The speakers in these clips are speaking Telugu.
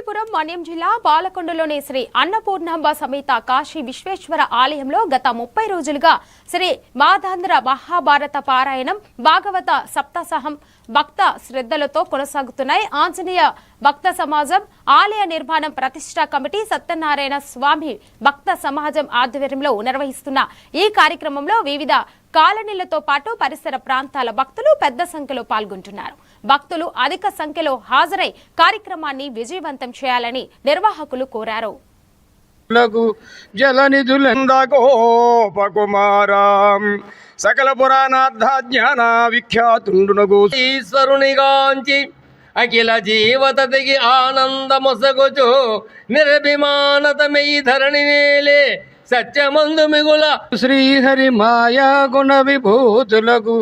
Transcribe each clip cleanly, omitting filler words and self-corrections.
హిందూపురం మన్యం జిల్లా బాలకొండలోని శ్రీ అన్నపూర్ణాంబ సమేత కాశీ విశ్వేశ్వర ఆలయంలో గత 30 రోజులుగా శ్రీ మాదాంధ్ర మహాభారత పారాయణం భాగవత సప్తాహం భక్త శ్రద్ధలతో కొనసాగుతున్నాయి. ఆంజనేయ భక్త సమాజం ఆలయ నిర్మాణం ప్రతిష్ఠా కమిటీ సత్యనారాయణ స్వామి భక్త సమాజం ఆధ్వర్యంలో నిర్వహిస్తున్న ఈ కార్యక్రమంలో వివిధ కాలనీలతో పాటు పరిసర ప్రాంతాల భక్తులు పెద్ద సంఖ్యలో పాల్గొంటున్నారు. భక్తులు అధిక సంఖ్యలో హాజరై కార్యక్రమాన్ని విజయవంతం చేయాలని నిర్వాహకులు కోరారు. సకల పురాణార్థ జ్ఞాన విఖ్యాతుండునగు ఈశ్వరునిగాంచి అఖిల జీవతతికి ఆనందమొసగుచు నిర్భిమానతమై ధరణి నేలే సత్యమందు మిగుల శ్రీహరి మాయా గుణ విభూతులకు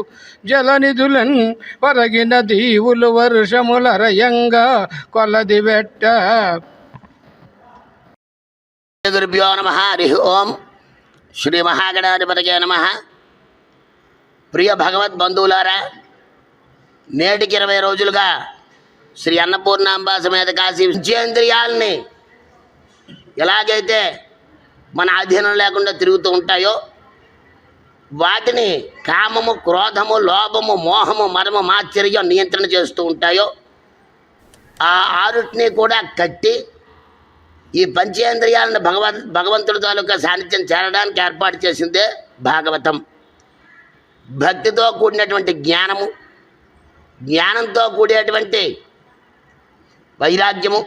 జలనిధులన్ పరగిన దీవులు వర్షములరయంగా కొలది వెట్ట. గురుభ్యో నమః. హరి ఓం. శ్రీ మహాగణాధిపతికే నమః. ప్రియ భగవద్ బంధువులారా, నేటికి 20 రోజులుగా శ్రీ అన్నపూర్ణాంబ సమేత కాశీ విశ్వేంద్రియాలని ఎలాగైతే మన అధీనం లేకుండా తిరుగుతూ ఉంటాయో, వాటిని కామము, క్రోధము, లోభము, మోహము, మరము, మాత్సర్యం నియంత్రణ చేస్తూ ఉంటాయో, ఆ ఆరుటిని కూడా కట్టి ఈ పంచేంద్రియాలను భగవంతుడి తాలూకా సాన్నిధ్యం చేరడానికి ఏర్పాటు చేసిందే భాగవతం. భక్తితో కూడినటువంటి జ్ఞానము, జ్ఞానంతో కూడేటువంటి వైరాగ్యము,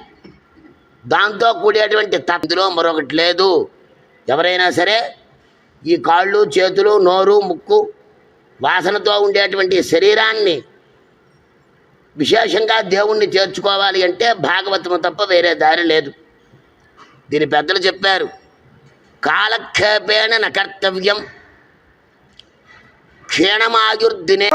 దాంతో కూడేటువంటి తత్తులో మరొకటి లేదు. ఎవరైనా సరే ఈ కాళ్ళు, చేతులు, నోరు, ముక్కు వాసనతో ఉండేటువంటి శరీరాన్ని విశేషంగా దేవుణ్ణి చేర్చుకోవాలి అంటే భాగవతము తప్ప వేరే దారి లేదు. దీని పెద్దలు చెప్పారు, కాలక్షేపేణ న కర్తవ్యం క్షీణమాయుర్దినే